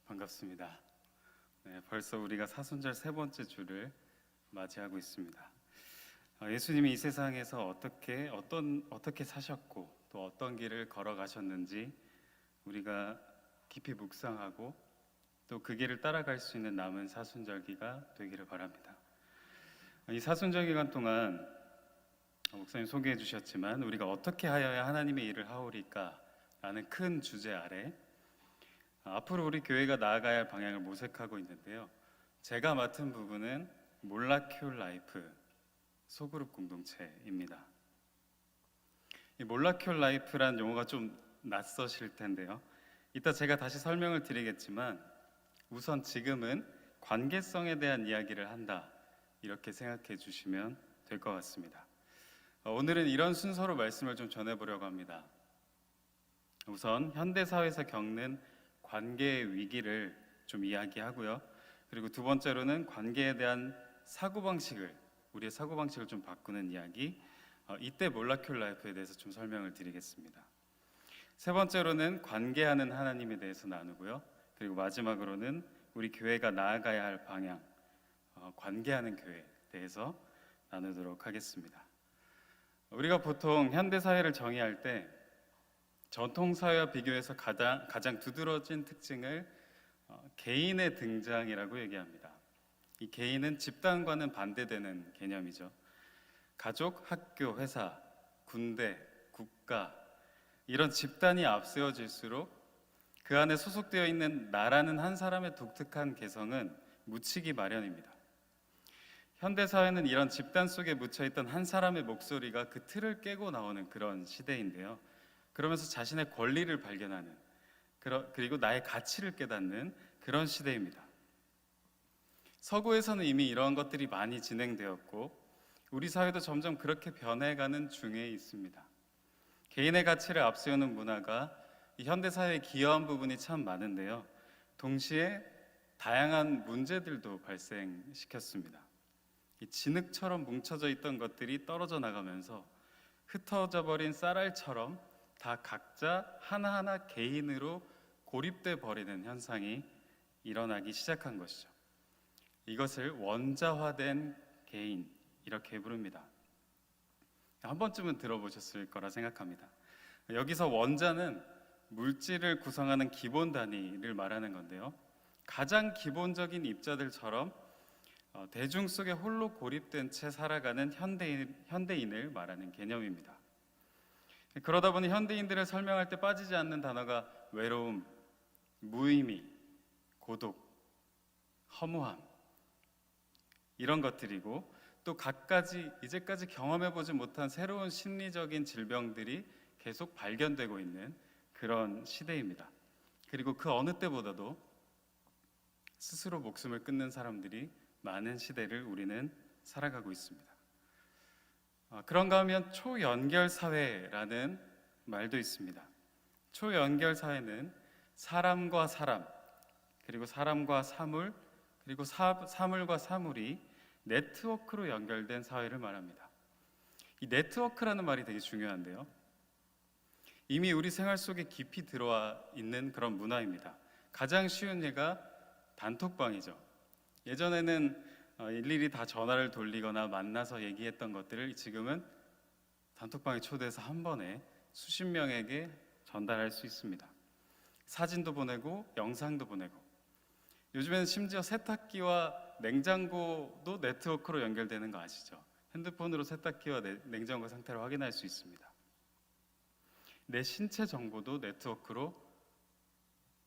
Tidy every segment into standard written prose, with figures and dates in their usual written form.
반갑습니다. 네, 벌써 우리가 사순절 세 번째 주를 맞이하고 있습니다. 예수님이 이 세상에서 어떻게 사셨고 또 어떤 길을 걸어가셨는지 우리가 깊이 묵상하고 또 그 길을 따라갈 수 있는 남은 사순절기가 되기를 바랍니다. 이 사순절 기간 동안 목사님 소개해 주셨지만 우리가 어떻게 하여야 하나님의 일을 하오리까 라는 큰 주제 아래 앞으로 우리 교회가 나아가야 할 방향을 모색하고 있는데요. 제가 맡은 부분은 몰라큐 라이프 소그룹 공동체입니다. 이 몰라큐 라이프란 용어가 좀 낯서실 텐데요. 이따 제가 다시 설명을 드리겠지만 우선 지금은 관계성에 대한 이야기를 한다 이렇게 생각해 주시면 될 것 같습니다. 오늘은 이런 순서로 말씀을 좀 전해보려고 합니다. 우선 현대사회에서 겪는 관계의 위기를 좀 이야기하고요. 그리고 두 번째로는 관계에 대한 우리의 사고방식을 좀 바꾸는 이야기, 이때 몰라큐 라이프에 대해서 좀 설명을 드리겠습니다. 세 번째로는 관계하는 하나님에 대해서 나누고요. 그리고 마지막으로는 우리 교회가 나아가야 할 방향, 관계하는 교회에 대해서 나누도록 하겠습니다. 우리가 보통 현대사회를 정의할 때 전통사회와 비교해서 가장 두드러진 특징을 개인의 등장이라고 얘기합니다. 이 개인은 집단과는 반대되는 개념이죠. 가족, 학교, 회사, 군대, 국가 이런 집단이 앞세워질수록 그 안에 소속되어 있는 나라는 한 사람의 독특한 개성은 묻히기 마련입니다. 현대사회는 이런 집단 속에 묻혀있던 한 사람의 목소리가 그 틀을 깨고 나오는 그런 시대인데요. 그러면서 자신의 권리를 발견하는 그리고 나의 가치를 깨닫는 그런 시대입니다. 서구에서는 이미 이러한 것들이 많이 진행되었고 우리 사회도 점점 그렇게 변해가는 중에 있습니다. 개인의 가치를 앞세우는 문화가 이 현대사회에 기여한 부분이 참 많은데요. 동시에 다양한 문제들도 발생시켰습니다. 이 진흙처럼 뭉쳐져 있던 것들이 떨어져 나가면서 흩어져 버린 쌀알처럼 다 각자 하나하나 개인으로 고립돼 버리는 현상이 일어나기 시작한 것이죠. 이것을 원자화된 개인 이렇게 부릅니다. 한 번쯤은 들어보셨을 거라 생각합니다. 여기서 원자는 물질을 구성하는 기본 단위를 말하는 건데요. 가장 기본적인 입자들처럼 대중 속에 홀로 고립된 채 살아가는 현대인을 말하는 개념입니다. 그러다 보니 현대인들을 설명할 때 빠지지 않는 단어가 외로움, 무의미, 고독, 허무함 이런 것들이고 또 갖가지 이제까지 경험해보지 못한 새로운 심리적인 질병들이 계속 발견되고 있는 그런 시대입니다. 그리고 그 어느 때보다도 스스로 목숨을 끊는 사람들이 많은 시대를 우리는 살아가고 있습니다. 그런가 하면 초연결 사회라는 말도 있습니다. 초연결 사회는 사람과 사람, 그리고 사람과 사물, 그리고 사물과 사물이 네트워크로 연결된 사회를 말합니다. 이 네트워크라는 말이 되게 중요한데요. 이미 우리 생활 속에 깊이 들어와 있는 그런 문화입니다. 가장 쉬운 예가 단톡방이죠. 예전에는 일일이 다 전화를 돌리거나 만나서 얘기했던 것들을 지금은 단톡방에 초대해서 한 번에 수십 명에게 전달할 수 있습니다. 사진도 보내고 영상도 보내고 요즘에는 심지어 세탁기와 냉장고도 네트워크로 연결되는 거 아시죠? 핸드폰으로 세탁기와 냉장고 상태를 확인할 수 있습니다. 내 신체 정보도 네트워크로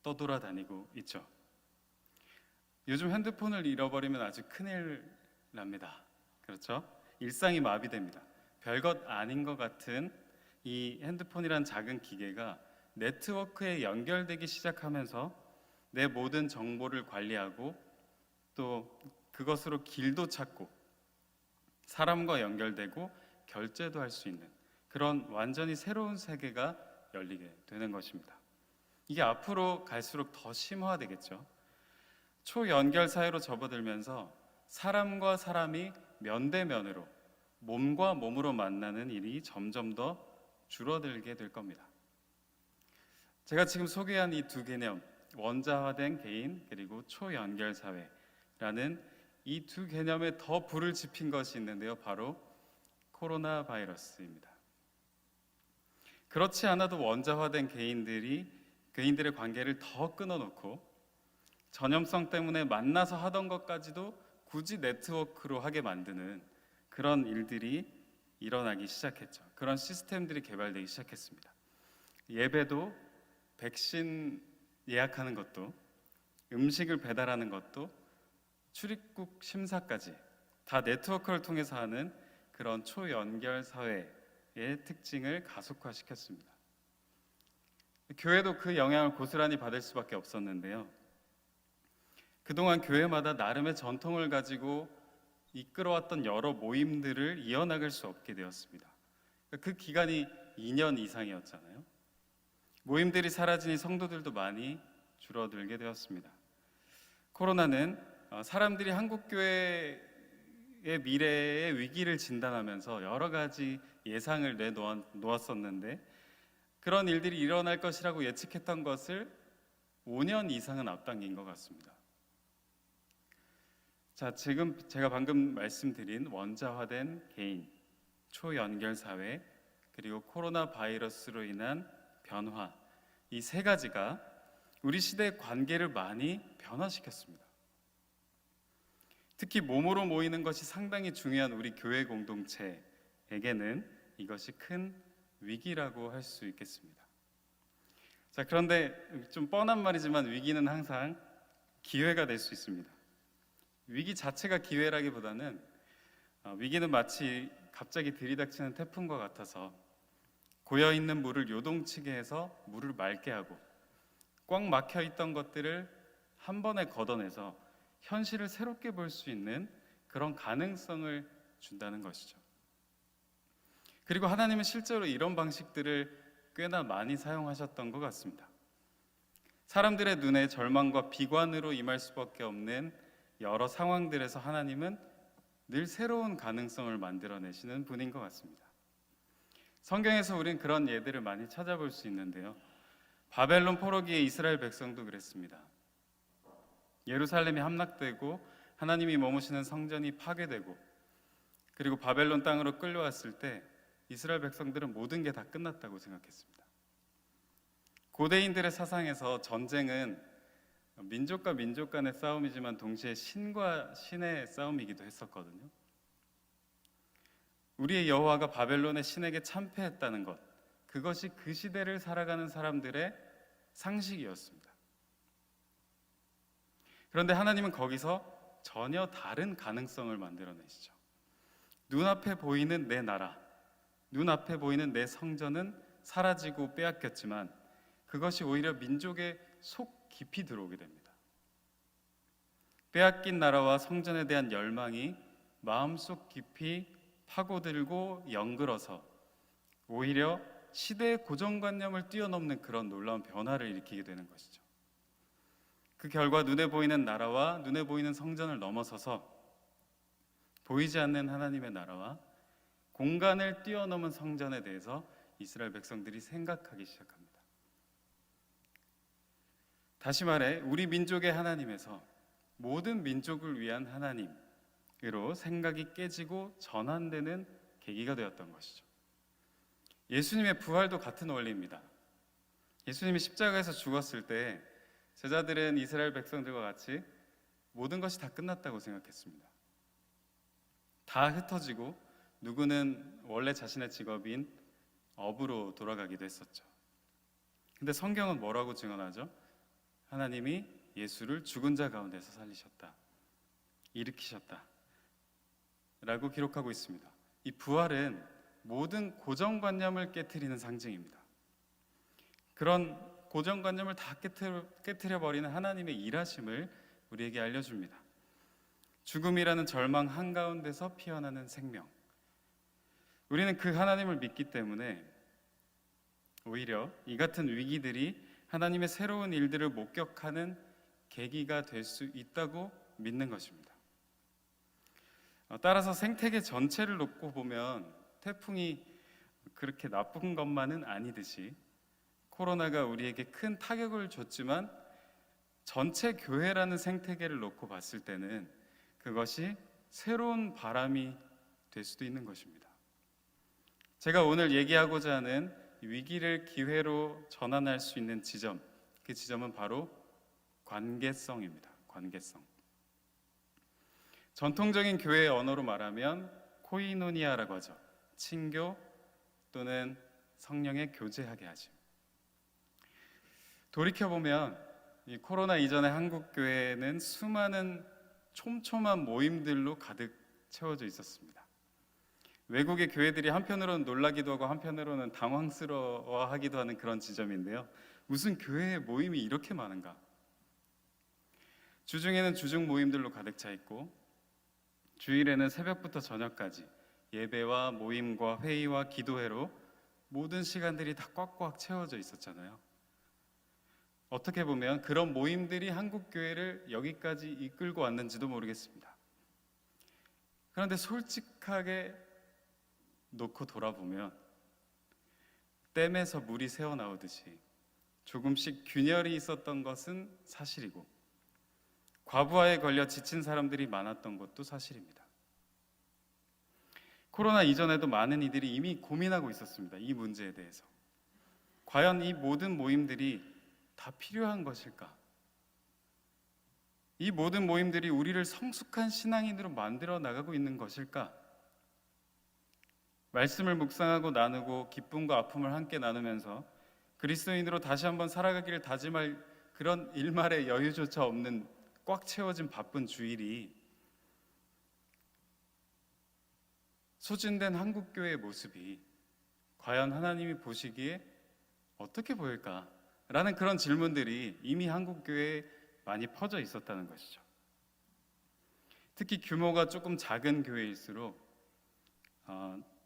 떠돌아다니고 있죠. 요즘 핸드폰을 잃어버리면 아주 큰일 납니다. 그렇죠? 일상이 마비됩니다. 별것 아닌 것 같은 이 핸드폰이란 작은 기계가 네트워크에 연결되기 시작하면서 내 모든 정보를 관리하고 또 그것으로 길도 찾고 사람과 연결되고 결제도 할 수 있는 그런 완전히 새로운 세계가 열리게 되는 것입니다. 이게 앞으로 갈수록 더 심화되겠죠. 초연결 사회로 접어들면서 사람과 사람이 면대면으로 몸과 몸으로 만나는 일이 점점 더 줄어들게 될 겁니다. 제가 지금 소개한 이 두 개념, 원자화된 개인 그리고 초연결 사회라는 이 두 개념에 더 불을 지핀 것이 있는데요. 바로 코로나 바이러스입니다. 그렇지 않아도 원자화된 개인들의 관계를 더 끊어놓고 전염성 때문에 만나서 하던 것까지도 굳이 네트워크로 하게 만드는 그런 일들이 일어나기 시작했죠. 그런 시스템들이 개발되기 시작했습니다. 예배도, 백신 예약하는 것도, 음식을 배달하는 것도, 출입국 심사까지 다 네트워크를 통해서 하는 그런 초연결 사회의 특징을 가속화시켰습니다. 교회도 그 영향을 고스란히 받을 수밖에 없었는데요. 그동안 교회마다 나름의 전통을 가지고 이끌어왔던 여러 모임들을 이어나갈 수 없게 되었습니다. 그 기간이 2년 이상이었잖아요. 모임들이 사라지니 성도들도 많이 줄어들게 되었습니다. 코로나는 사람들이 한국교회의 미래의 위기를 진단하면서 여러 가지 예상을 내놓았었는데 그런 일들이 일어날 것이라고 예측했던 것을 5년 이상은 앞당긴 것 같습니다. 자, 지금 제가 방금 말씀드린 원자화된 개인, 초연결 사회, 그리고 코로나 바이러스로 인한 변화, 이 세 가지가 우리 시대의 관계를 많이 변화시켰습니다. 특히 몸으로 모이는 것이 상당히 중요한 우리 교회 공동체에게는 이것이 큰 위기라고 할 수 있겠습니다. 자, 그런데 좀 뻔한 말이지만 위기는 항상 기회가 될 수 있습니다. 위기 자체가 기회라기보다는 위기는 마치 갑자기 들이닥치는 태풍과 같아서 고여있는 물을 요동치게 해서 물을 맑게 하고 꽉 막혀 있던 것들을 한 번에 걷어내서 현실을 새롭게 볼 수 있는 그런 가능성을 준다는 것이죠. 그리고 하나님은 실제로 이런 방식들을 꽤나 많이 사용하셨던 것 같습니다. 사람들의 눈에 절망과 비관으로 임할 수밖에 없는 여러 상황들에서 하나님은 늘 새로운 가능성을 만들어내시는 분인 것 같습니다. 성경에서 우린 그런 예들을 많이 찾아볼 수 있는데요. 바벨론 포로기의 이스라엘 백성도 그랬습니다. 예루살렘이 함락되고 하나님이 머무시는 성전이 파괴되고 그리고 바벨론 땅으로 끌려왔을 때 이스라엘 백성들은 모든 게 다 끝났다고 생각했습니다. 고대인들의 사상에서 전쟁은 민족과 민족 간의 싸움이지만 동시에 신과 신의 싸움이기도 했었거든요. 우리의 여호와가 바벨론의 신에게 참패했다는 것, 그것이 그 시대를 살아가는 사람들의 상식이었습니다. 그런데 하나님은 거기서 전혀 다른 가능성을 만들어내시죠. 눈앞에 보이는 내 나라, 눈앞에 보이는 내 성전은 사라지고 빼앗겼지만 그것이 오히려 민족의 속 깊이 들어오게 됩니다. 빼앗긴 나라와 성전에 대한 열망이 마음속 깊이 파고들고 연글어서 오히려 시대의 고정관념을 뛰어넘는 그런 놀라운 변화를 일으키게 되는 것이죠. 그 결과 눈에 보이는 나라와 눈에 보이는 성전을 넘어서서 보이지 않는 하나님의 나라와 공간을 뛰어넘은 성전에 대해서 이스라엘 백성들이 생각하기 시작합니다. 다시 말해 우리 민족의 하나님에서 모든 민족을 위한 하나님으로 생각이 깨지고 전환되는 계기가 되었던 것이죠. 예수님의 부활도 같은 원리입니다. 예수님이 십자가에서 죽었을 때 제자들은 이스라엘 백성들과 같이 모든 것이 다 끝났다고 생각했습니다. 다 흩어지고 누구는 원래 자신의 직업인 업으로 돌아가기도 했었죠. 근데 성경은 뭐라고 증언하죠? 하나님이 예수를 죽은 자 가운데서 살리셨다, 일으키셨다 라고 기록하고 있습니다. 이 부활은 모든 고정관념을 깨트리는 상징입니다. 그런 고정관념을 다 깨트려버리는 하나님의 일하심을 우리에게 알려줍니다. 죽음이라는 절망 한가운데서 피어나는 생명, 우리는 그 하나님을 믿기 때문에 오히려 이 같은 위기들이 하나님의 새로운 일들을 목격하는 계기가 될 수 있다고 믿는 것입니다. 따라서 생태계 전체를 놓고 보면 태풍이 그렇게 나쁜 것만은 아니듯이 코로나가 우리에게 큰 타격을 줬지만 전체 교회라는 생태계를 놓고 봤을 때는 그것이 새로운 바람이 될 수도 있는 것입니다. 제가 오늘 얘기하고자 하는 위기를 기회로 전환할 수 있는 지점, 그 지점은 바로 관계성입니다. 관계성. 전통적인 교회의 언어로 말하면 코이노니아라고 하죠. 친교 또는 성령의 교제하게 하심. 돌이켜보면 이 코로나 이전의 한국 교회는 수많은 촘촘한 모임들로 가득 채워져 있었습니다. 외국의 교회들이 한편으로는 놀라기도 하고 한편으로는 당황스러워하기도 하는 그런 지점인데요. 무슨 교회 모임이 이렇게 많은가? 주중에는 주중 모임들로 가득 차 있고 주일에는 새벽부터 저녁까지 예배와 모임과 회의와 기도회로 모든 시간들이 다 꽉꽉 채워져 있었잖아요. 어떻게 보면 그런 모임들이 한국 교회를 여기까지 이끌고 왔는지도 모르겠습니다. 그런데 솔직하게 놓고 돌아보면 댐에서 물이 새어나오듯이 조금씩 균열이 있었던 것은 사실이고 과부하에 걸려 지친 사람들이 많았던 것도 사실입니다. 코로나 이전에도 많은 이들이 이미 고민하고 있었습니다. 이 문제에 대해서. 과연 이 모든 모임들이 다 필요한 것일까? 이 모든 모임들이 우리를 성숙한 신앙인으로 만들어 나가고 있는 것일까? 말씀을 묵상하고 나누고 기쁨과 아픔을 함께 나누면서 그리스도인으로 다시 한번 살아가기를 다짐할 그런 일말의 여유조차 없는 꽉 채워진 바쁜 주일이 소진된 한국교회의 모습이 과연 하나님이 보시기에 어떻게 보일까? 라는 그런 질문들이 이미 한국교회에 많이 퍼져 있었다는 것이죠. 특히 규모가 조금 작은 교회일수록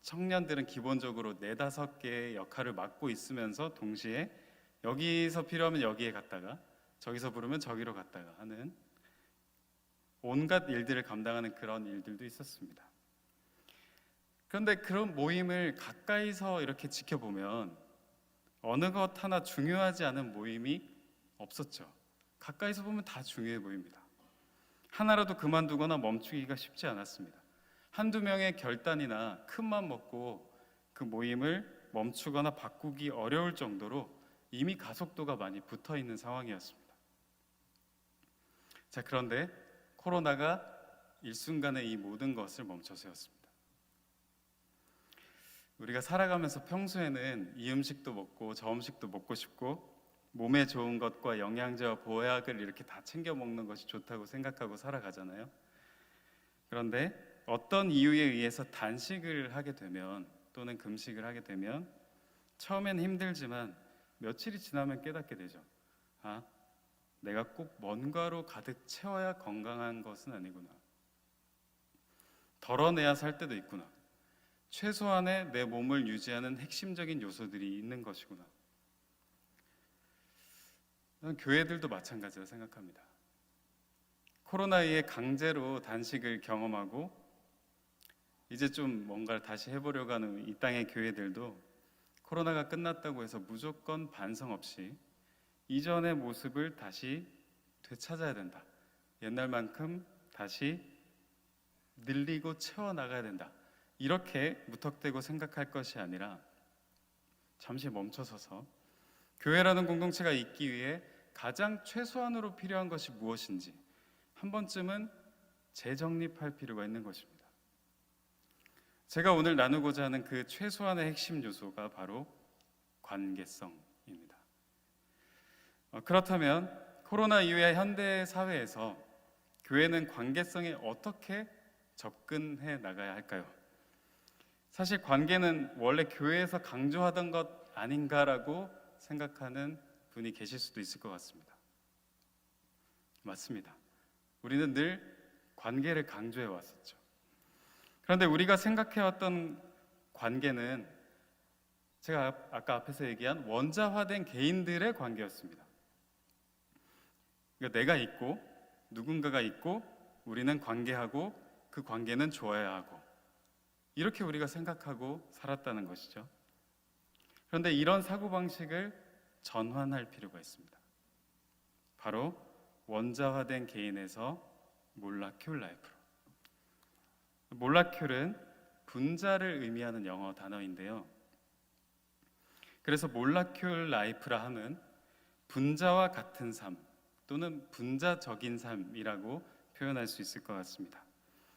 청년들은 기본적으로 4-5개의 역할을 맡고 있으면서 동시에 여기서 필요하면 여기에 갔다가 저기서 부르면 저기로 갔다가 하는 온갖 일들을 감당하는 그런 일들도 있었습니다. 그런데 그런 모임을 가까이서 이렇게 지켜보면 어느 것 하나 중요하지 않은 모임이 없었죠. 가까이서 보면 다 중요해 보입니다. 하나라도 그만두거나 멈추기가 쉽지 않았습니다. 한두 명의 결단이나 큰맘 먹고 그 모임을 멈추거나 바꾸기 어려울 정도로 이미 가속도가 많이 붙어 있는 상황이었습니다. 자, 그런데 코로나가 일순간에 이 모든 것을 멈춰 세웠습니다. 우리가 살아가면서 평소에는 이 음식도 먹고 저 음식도 먹고 싶고 몸에 좋은 것과 영양제와 보약을 이렇게 다 챙겨 먹는 것이 좋다고 생각하고 살아가잖아요. 그런데 어떤 이유에 의해서 단식을 하게 되면 또는 금식을 하게 되면 처음엔 힘들지만 며칠이 지나면 깨닫게 되죠. 내가 꼭 뭔가로 가득 채워야 건강한 것은 아니구나. 덜어내야 살 때도 있구나. 최소한의 내 몸을 유지하는 핵심적인 요소들이 있는 것이구나. 교회들도 마찬가지라 생각합니다. 코로나에 강제로 단식을 경험하고 이제 좀 뭔가를 다시 해보려고 하는 이 땅의 교회들도 코로나가 끝났다고 해서 무조건 반성 없이 이전의 모습을 다시 되찾아야 된다. 옛날만큼 다시 늘리고 채워나가야 된다. 이렇게 무턱대고 생각할 것이 아니라 잠시 멈춰서서 교회라는 공동체가 있기 위해 가장 최소한으로 필요한 것이 무엇인지 한 번쯤은 재정립할 필요가 있는 것입니다. 제가 오늘 나누고자 하는 그 최소한의 핵심 요소가 바로 관계성입니다. 그렇다면 코로나 이후의 현대 사회에서 교회는 관계성에 어떻게 접근해 나가야 할까요? 사실 관계는 원래 교회에서 강조하던 것 아닌가라고 생각하는 분이 계실 수도 있을 것 같습니다. 맞습니다. 우리는 늘 관계를 강조해 왔었죠. 그런데 우리가 생각해왔던 관계는 제가 아까 앞에서 얘기한 원자화된 개인들의 관계였습니다. 그러니까 내가 있고 누군가가 있고 우리는 관계하고 그 관계는 좋아야 하고 이렇게 우리가 생각하고 살았다는 것이죠. 그런데 이런 사고방식을 전환할 필요가 있습니다. 바로 원자화된 개인에서 몰라큘 라이프로. 몰라큘은 분자를 의미하는 영어 단어인데요. 그래서 몰라큘 라이프라 함은 분자와 같은 삶 또는 분자적인 삶이라고 표현할 수 있을 것 같습니다.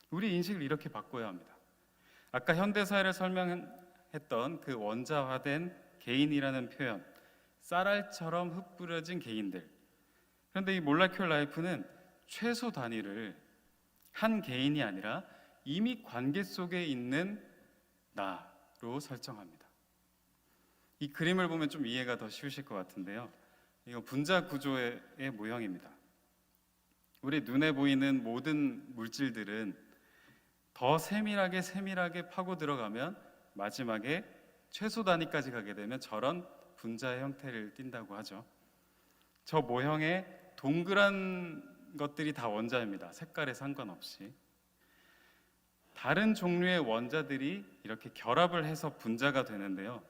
우리 인식을 이렇게 바꿔야 합니다. 아까 현대사회를 설명했던 그 원자화된 개인이라는 표현, 쌀알처럼 흩뿌려진 개인들. 그런데 이 몰라큘 라이프는 최소 단위를 한 개인이 아니라 이미 관계 속에 있는 나로 설정합니다. 이 그림을 보면 좀 이해가 더 쉬우실 것 같은데요. 이거 분자 구조의 모형입니다. 우리 눈에 보이는 모든 물질들은 더 세밀하게 파고 들어가면 마지막에 최소 단위까지 가게 되면 저런 분자의 형태를 띈다고 하죠. 저 모형의 동그란 것들이 다 원자입니다. 색깔에 상관없이. 다른 종류의 원자들이 이렇게 결합을 해서 분자가 되는데요.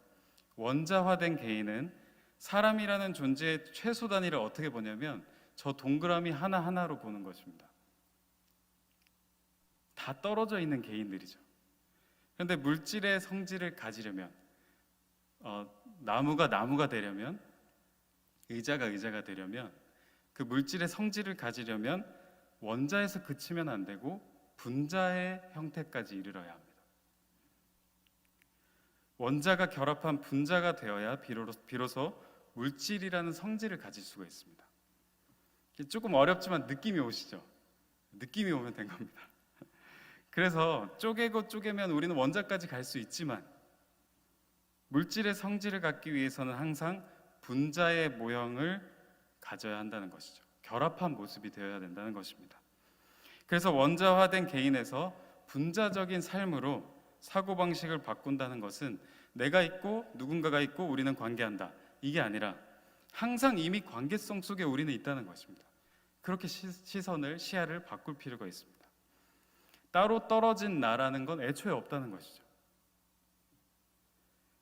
원자화된 개인은 사람이라는 존재의 최소 단위를 어떻게 보냐면 저 동그라미 하나하나로 보는 것입니다. 다 떨어져 있는 개인들이죠. 그런데 물질의 성질을 가지려면 나무가 되려면 의자가 되려면 그 물질의 성질을 가지려면 원자에서 그치면 안 되고 분자의 형태까지 이르러야 합니다. 원자가 결합한 분자가 되어야 비로소 물질이라는 성질을 가질 수가 있습니다. 조금 어렵지만 느낌이 오시죠? 느낌이 오면 된 겁니다. 그래서 쪼개면 우리는 원자까지 갈 수 있지만 물질의 성질을 갖기 위해서는 항상 분자의 모형을 가져야 한다는 것이죠. 결합한 모습이 되어야 된다는 것입니다. 그래서 원자화된 개인에서 분자적인 삶으로 사고방식을 바꾼다는 것은 내가 있고 누군가가 있고 우리는 관계한다, 이게 아니라 항상 이미 관계성 속에 우리는 있다는 것입니다. 그렇게 시야를 바꿀 필요가 있습니다. 따로 떨어진 나라는 건 애초에 없다는 것이죠.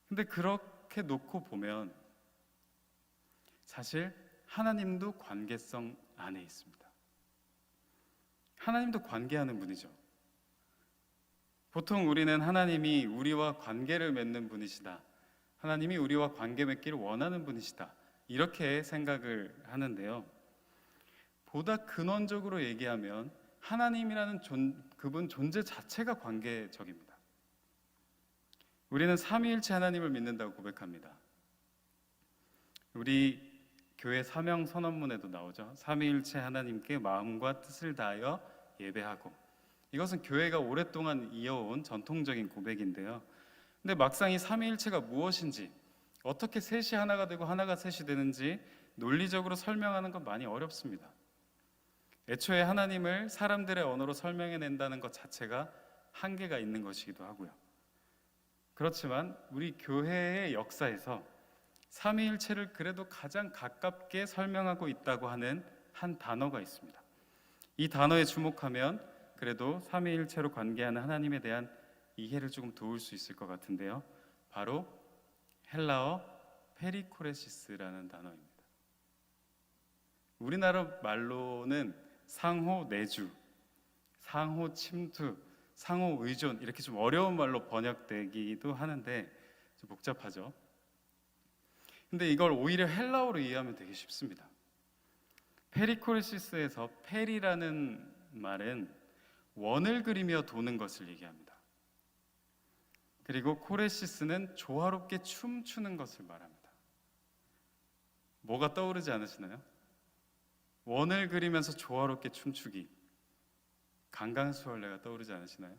근데 그렇게 놓고 보면 사실 하나님도 관계성 안에 있습니다. 하나님도 관계하는 분이죠. 보통 우리는 하나님이 우리와 관계를 맺는 분이시다, 하나님이 우리와 관계 맺기를 원하는 분이시다, 이렇게 생각을 하는데요. 보다 근원적으로 얘기하면 하나님이라는 그분 존재 자체가 관계적입니다. 우리는 삼위일체 하나님을 믿는다고 고백합니다. 우리 교회 사명 선언문에도 나오죠. 삼위일체 하나님께 마음과 뜻을 다하여 예배하고. 이것은 교회가 오랫동안 이어온 전통적인 고백인데요. 근데 막상 이 삼위일체가 무엇인지, 어떻게 셋이 하나가 되고 하나가 셋이 되는지 논리적으로 설명하는 건 많이 어렵습니다. 애초에 하나님을 사람들의 언어로 설명해낸다는 것 자체가 한계가 있는 것이기도 하고요. 그렇지만 우리 교회의 역사에서 삼위일체를 그래도 가장 가깝게 설명하고 있다고 하는 한 단어가 있습니다. 이 단어에 주목하면 그래도 삼위일체로 관계하는 하나님에 대한 이해를 조금 도울 수 있을 것 같은데요. 바로 헬라어 페리코레시스라는 단어입니다. 우리나라 말로는 상호 내주, 상호 침투, 상호 의존, 이렇게 좀 어려운 말로 번역되기도 하는데 좀 복잡하죠. 근데 이걸 오히려 헬라어로 이해하면 되게 쉽습니다. 페리코레시스에서 페리라는 말은 원을 그리며 도는 것을 얘기합니다. 그리고 코레시스는 조화롭게 춤추는 것을 말합니다. 뭐가 떠오르지 않으시나요? 원을 그리면서 조화롭게 춤추기, 강강수월래가 떠오르지 않으시나요?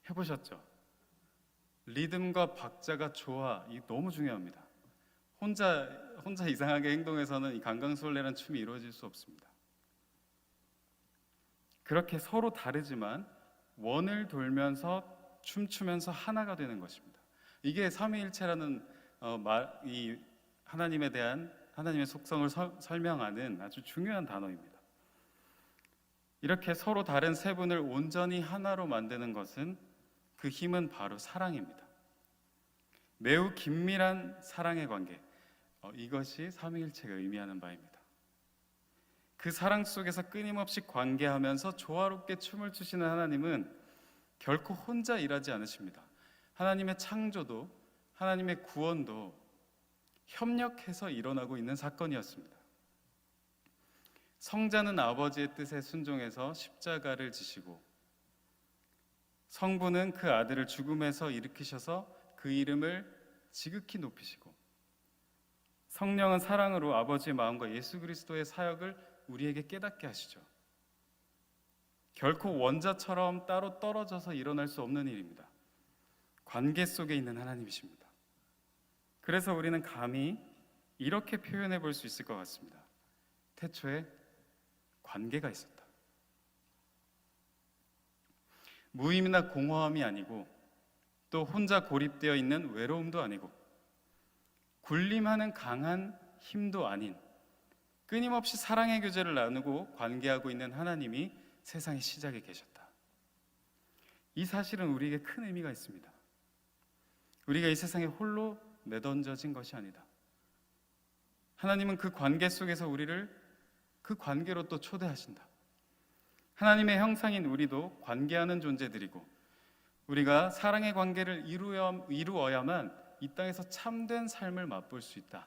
해보셨죠? 리듬과 박자가 조화, 이 너무 중요합니다. 혼자 이상하게 행동해서는 이 강강수월래라는 춤이 이루어질 수 없습니다. 그렇게 서로 다르지만 원을 돌면서 춤추면서 하나가 되는 것입니다. 이게 삼위일체라는 이 하나님에 대한 하나님의 속성을 설명하는 아주 중요한 단어입니다. 이렇게 서로 다른 세 분을 온전히 하나로 만드는 것은 그 힘은 바로 사랑입니다. 매우 긴밀한 사랑의 관계, 이것이 삼위일체가 의미하는 바입니다. 그 사랑 속에서 끊임없이 관계하면서 조화롭게 춤을 추시는 하나님은 결코 혼자 일하지 않으십니다. 하나님의 창조도 하나님의 구원도 협력해서 일어나고 있는 사건이었습니다. 성자는 아버지의 뜻에 순종해서 십자가를 지시고, 성부는 그 아들을 죽음에서 일으키셔서 그 이름을 지극히 높이시고, 성령은 사랑으로 아버지의 마음과 예수 그리스도의 사역을 우리에게 깨닫게 하시죠. 결코 원자처럼 따로 떨어져서 일어날 수 없는 일입니다. 관계 속에 있는 하나님이십니다. 그래서 우리는 감히 이렇게 표현해 볼 수 있을 것 같습니다. 태초에 관계가 있었다. 무의미나 공허함이 아니고, 또 혼자 고립되어 있는 외로움도 아니고, 군림하는 강한 힘도 아닌 끊임없이 사랑의 교제를 나누고 관계하고 있는 하나님이 세상의 시작에 계셨다. 이 사실은 우리에게 큰 의미가 있습니다. 우리가 이 세상에 홀로 내던져진 것이 아니다. 하나님은 그 관계 속에서 우리를 그 관계로 또 초대하신다. 하나님의 형상인 우리도 관계하는 존재들이고, 우리가 사랑의 관계를 이루어야만 이 땅에서 참된 삶을 맛볼 수 있다.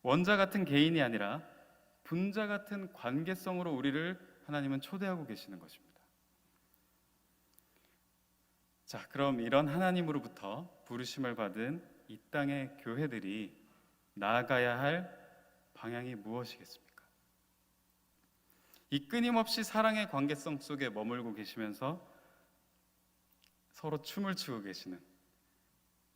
원자 같은 개인이 아니라 분자 같은 관계성으로 우리를 하나님은 초대하고 계시는 것입니다. 자, 그럼 이런 하나님으로부터 부르심을 받은 이 땅의 교회들이 나아가야 할 방향이 무엇이겠습니까? 이 끊임없이 사랑의 관계성 속에 머물고 계시면서 서로 춤을 추고 계시는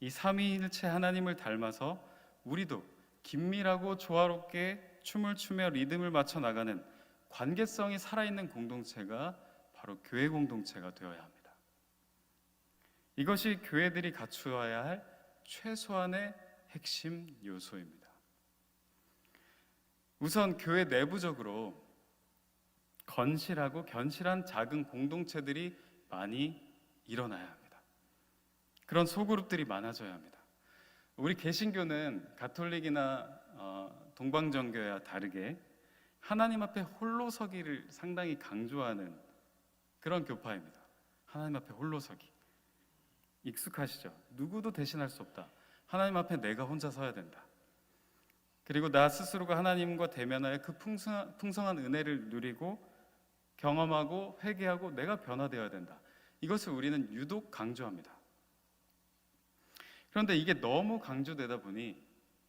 이 삼위일체 하나님을 닮아서 우리도 긴밀하고 조화롭게 춤을 추며 리듬을 맞춰 나가는 관계성이 살아있는 공동체가 바로 교회 공동체가 되어야 합니다. 이것이 교회들이 갖추어야 할 최소한의 핵심 요소입니다. 우선 교회 내부적으로 건실하고 견실한 작은 공동체들이 많이 일어나야 합니다. 그런 소그룹들이 많아져야 합니다. 우리 개신교는 가톨릭이나 동방정교와 다르게 하나님 앞에 홀로 서기를 상당히 강조하는 그런 교파입니다. 하나님 앞에 홀로 서기. 익숙하시죠? 누구도 대신할 수 없다. 하나님 앞에 내가 혼자 서야 된다. 그리고 나 스스로가 하나님과 대면하여 그 풍성한 은혜를 누리고 경험하고 회개하고 내가 변화되어야 된다. 이것을 우리는 유독 강조합니다. 그런데 이게 너무 강조되다 보니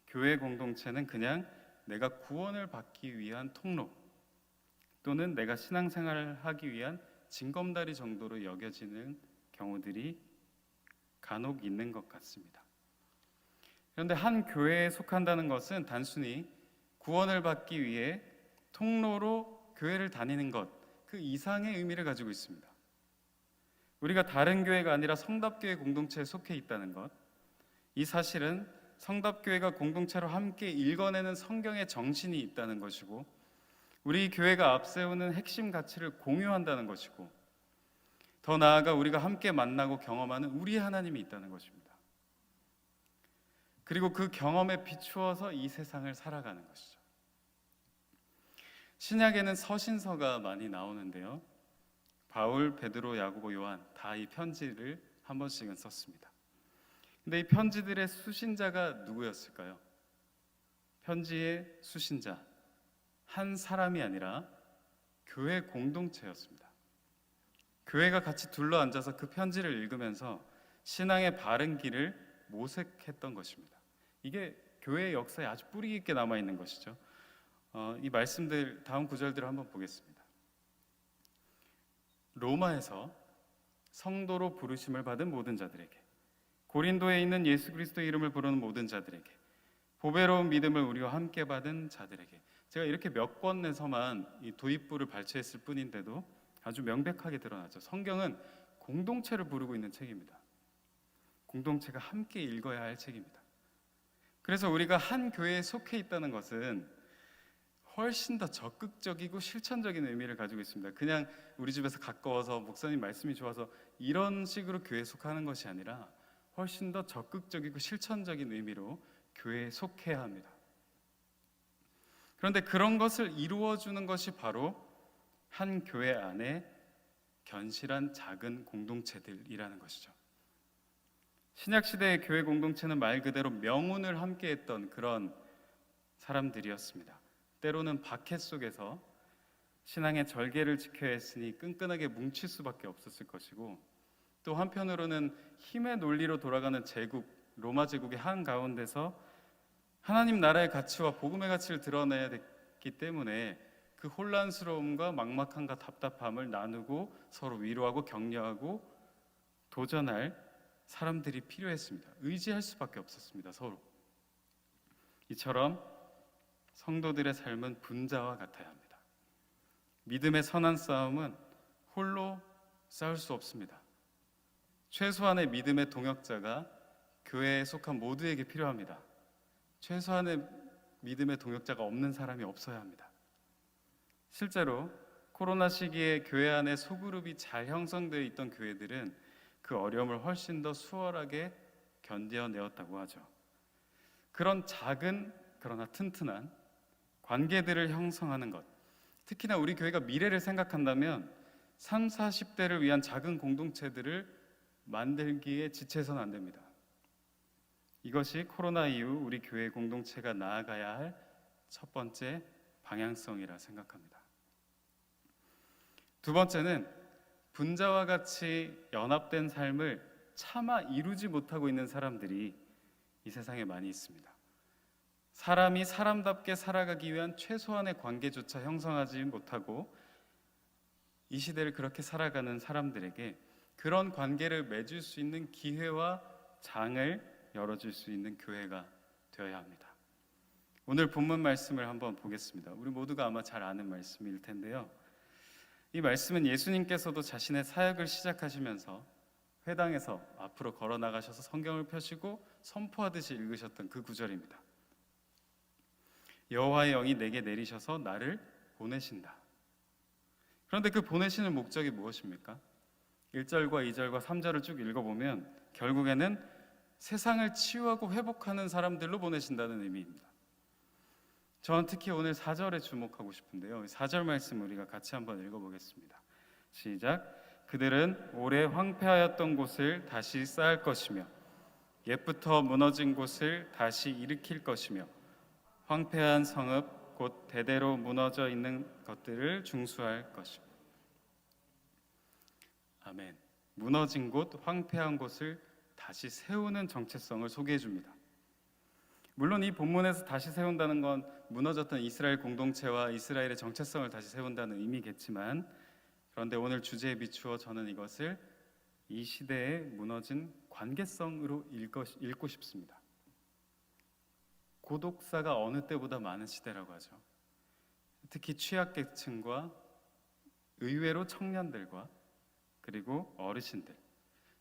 교회 공동체는 그냥 내가 구원을 받기 위한 통로 또는 내가 신앙생활을 하기 위한 징검다리 정도로 여겨지는 경우들이 간혹 있는 것 같습니다. 그런데 한 교회에 속한다는 것은 단순히 구원을 받기 위해 통로로 교회를 다니는 것, 그 이상의 의미를 가지고 있습니다. 우리가 다른 교회가 아니라 성답교회 공동체에 속해 있다는 것, 이 사실은 성답교회가 공동체로 함께 읽어내는 성경의 정신이 있다는 것이고, 우리 교회가 앞세우는 핵심 가치를 공유한다는 것이고, 더 나아가 우리가 함께 만나고 경험하는 우리 하나님이 있다는 것입니다. 그리고 그 경험에 비추어서 이 세상을 살아가는 것이죠. 신약에는 서신서가 많이 나오는데요, 바울, 베드로, 야고보, 요한 다 이 편지를 한 번씩은 썼습니다. 근데 이 편지들의 수신자가 누구였을까요? 편지의 수신자, 한 사람이 아니라 교회 공동체였습니다. 교회가 같이 둘러앉아서 그 편지를 읽으면서 신앙의 바른 길을 모색했던 것입니다. 이게 교회의 역사에 아주 뿌리 깊게 남아있는 것이죠. 이 말씀들, 다음 구절들을 한번 보겠습니다. 로마에서 성도로 부르심을 받은 모든 자들에게, 고린도에 있는 예수 그리스도의 이름을 부르는 모든 자들에게, 보배로운 믿음을 우리와 함께 받은 자들에게. 제가 이렇게 몇 권에서만 이 도입부를 발췌했을 뿐인데도 아주 명백하게 드러나죠. 성경은 공동체를 부르고 있는 책입니다. 공동체가 함께 읽어야 할 책입니다. 그래서 우리가 한 교회에 속해 있다는 것은 훨씬 더 적극적이고 실천적인 의미를 가지고 있습니다. 그냥 우리 집에서 가까워서 목사님 말씀이 좋아서 이런 식으로 교회에 속하는 것이 아니라 훨씬 더 적극적이고 실천적인 의미로 교회에 속해야 합니다. 그런데 그런 것을 이루어주는 것이 바로 한 교회 안에 견실한 작은 공동체들이라는 것이죠. 신약 시대의 교회 공동체는 말 그대로 명운을 함께했던 그런 사람들이었습니다. 때로는 박해 속에서 신앙의 절개를 지켜야 했으니 끈끈하게 뭉칠 수밖에 없었을 것이고, 또 한편으로는 힘의 논리로 돌아가는 제국 로마 제국의 한가운데서 하나님 나라의 가치와 복음의 가치를 드러내야 됐기 때문에 그 혼란스러움과 막막함과 답답함을 나누고 서로 위로하고 격려하고 도전할 사람들이 필요했습니다. 의지할 수밖에 없었습니다. 서로. 이처럼 성도들의 삶은 분자와 같아야 합니다. 믿음의 선한 싸움은 홀로 싸울 수 없습니다. 최소한의 믿음의 동역자가 교회에 속한 모두에게 필요합니다. 최소한의 믿음의 동역자가 없는 사람이 없어야 합니다. 실제로 코로나 시기에 교회 안에 소그룹이 잘 형성되어 있던 교회들은 그 어려움을 훨씬 더 수월하게 견뎌내었다고 하죠. 그런 작은 그러나 튼튼한 관계들을 형성하는 것, 특히나 우리 교회가 미래를 생각한다면 30, 40대를 위한 작은 공동체들을 만들기에 지체해서는 안 됩니다. 이것이 코로나 이후 우리 교회 공동체가 나아가야 할 첫 번째 방향성이라 생각합니다. 두 번째는 분자와 같이 연합된 삶을 차마 이루지 못하고 있는 사람들이 이 세상에 많이 있습니다. 사람이 사람답게 살아가기 위한 최소한의 관계조차 형성하지 못하고 이 시대를 그렇게 살아가는 사람들에게 그런 관계를 맺을 수 있는 기회와 장을 열어줄 수 있는 교회가 되어야 합니다. 오늘 본문 말씀을 한번 보겠습니다. 우리 모두가 아마 잘 아는 말씀일 텐데요. 이 말씀은 예수님께서도 자신의 사역을 시작하시면서 회당에서 앞으로 걸어 나가셔서 성경을 펴시고 선포하듯이 읽으셨던 그 구절입니다. 여호와의 영이 내게 내리셔서 나를 보내신다. 그런데 그 보내시는 목적이 무엇입니까? 1절과 2절과 3절을 쭉 읽어보면 결국에는 세상을 치유하고 회복하는 사람들로 보내신다는 의미입니다. 저는 특히 오늘 4절에 주목하고 싶은데요. 4절 말씀 우리가 같이 한번 읽어보겠습니다. 시작. 그들은 오래 황폐하였던 곳을 다시 쌓을 것이며 옛부터 무너진 곳을 다시 일으킬 것이며 황폐한 성읍 곧 대대로 무너져 있는 것들을 중수할 것입니다. 아멘. 무너진 곳, 황폐한 곳을 다시 세우는 정체성을 소개해 줍니다. 물론 이 본문에서 다시 세운다는 건 무너졌던 이스라엘 공동체와 이스라엘의 정체성을 다시 세운다는 의미겠지만, 그런데 오늘 주제에 비추어 저는 이것을 이 시대의 무너진 관계성으로 읽고 싶습니다. 고독사가 어느 때보다 많은 시대라고 하죠. 특히 취약계층과 의외로 청년들과 그리고 어르신들,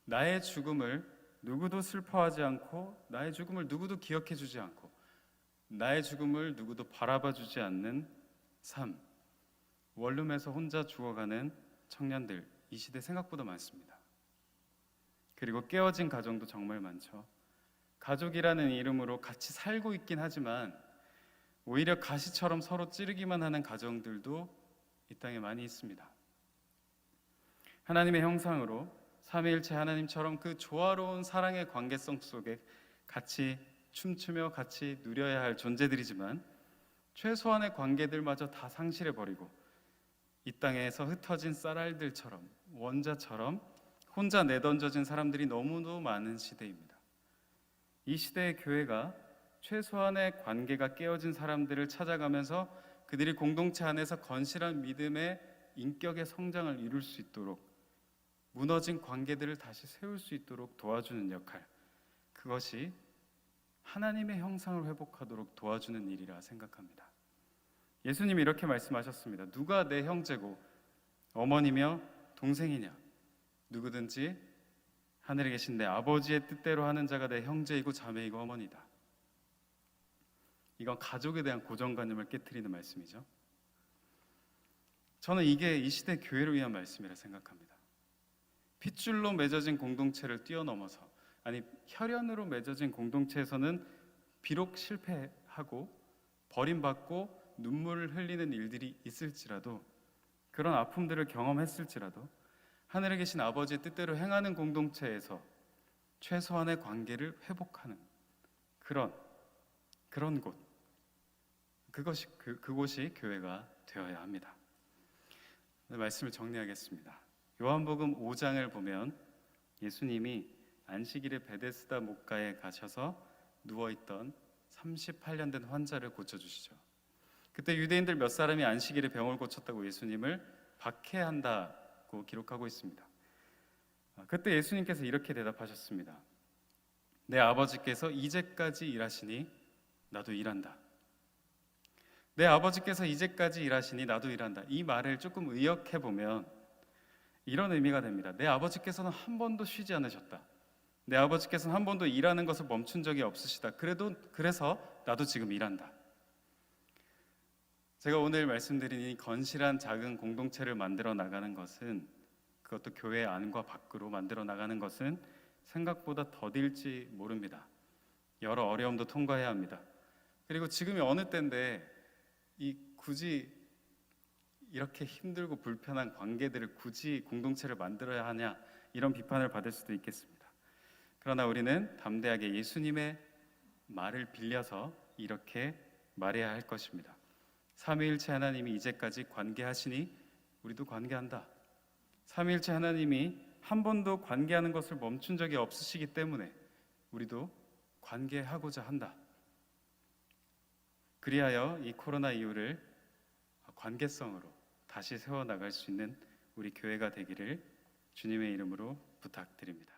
나의 죽음을 누구도 슬퍼하지 않고 나의 죽음을 누구도 기억해 주지 않고 나의 죽음을 누구도 바라봐 주지 않는 삶, 원룸에서 혼자 죽어가는 청년들, 이 시대 생각보다 많습니다. 그리고 깨어진 가정도 정말 많죠. 가족이라는 이름으로 같이 살고 있긴 하지만 오히려 가시처럼 서로 찌르기만 하는 가정들도 이 땅에 많이 있습니다. 하나님의 형상으로 삼위일체 하나님처럼 그 조화로운 사랑의 관계성 속에 같이 춤추며 같이 누려야 할 존재들이지만 최소한의 관계들마저 다 상실해버리고 이 땅에서 흩어진 쌀알들처럼 원자처럼 혼자 내던져진 사람들이 너무도 많은 시대입니다. 이 시대의 교회가 최소한의 관계가 깨어진 사람들을 찾아가면서 그들이 공동체 안에서 건실한 믿음의 인격의 성장을 이룰 수 있도록 무너진 관계들을 다시 세울 수 있도록 도와주는 역할, 그것이 하나님의 형상을 회복하도록 도와주는 일이라 생각합니다. 예수님이 이렇게 말씀하셨습니다. 누가 내 형제고 어머니며 동생이냐? 누구든지 하늘에 계신 내 아버지의 뜻대로 하는 자가 내 형제이고 자매이고 어머니다. 이건 가족에 대한 고정관념을 깨트리는 말씀이죠. 저는 이게 이 시대 교회를 위한 말씀이라 생각합니다. 핏줄로 맺어진 공동체를 뛰어넘어서, 아니 혈연으로 맺어진 공동체에서는 비록 실패하고 버림받고 눈물을 흘리는 일들이 있을지라도, 그런 아픔들을 경험했을지라도 하늘에 계신 아버지의 뜻대로 행하는 공동체에서 최소한의 관계를 회복하는 그런 곳, 그곳이 교회가 되어야 합니다. 말씀을 정리하겠습니다. 요한복음 5장을 보면 예수님이 안식일에 베데스다 목가에 가셔서 누워있던 38년 된 환자를 고쳐주시죠. 그때 유대인들 몇 사람이 안식일에 병을 고쳤다고 예수님을 박해한다고 기록하고 있습니다. 그때 예수님께서 이렇게 대답하셨습니다. 내 아버지께서 이제까지 일하시니 나도 일한다. 내 아버지께서 이제까지 일하시니 나도 일한다. 이 말을 조금 의역해 보면 이런 의미가 됩니다. 내 아버지께서는 한 번도 쉬지 않으셨다. 내 아버지께서는 한 번도 일하는 것을 멈춘 적이 없으시다. 그래서 나도 지금 일한다. 제가 오늘 말씀드린 이 건실한 작은 공동체를 만들어 나가는 것은, 그것도 교회 안과 밖으로 만들어 나가는 것은 생각보다 더딜지 모릅니다. 여러 어려움도 통과해야 합니다. 그리고 지금이 어느 때인데 굳이 이렇게 힘들고 불편한 관계들을 굳이 공동체를 만들어야 하냐, 이런 비판을 받을 수도 있겠습니다. 그러나 우리는 담대하게 예수님의 말을 빌려서 이렇게 말해야 할 것입니다. 삼위일체 하나님이 이제까지 관계하시니 우리도 관계한다. 삼위일체 하나님이 한 번도 관계하는 것을 멈춘 적이 없으시기 때문에 우리도 관계하고자 한다. 그리하여 이 코로나 이후를 관계성으로 다시 세워나갈 수 있는 우리 교회가 되기를 주님의 이름으로 부탁드립니다.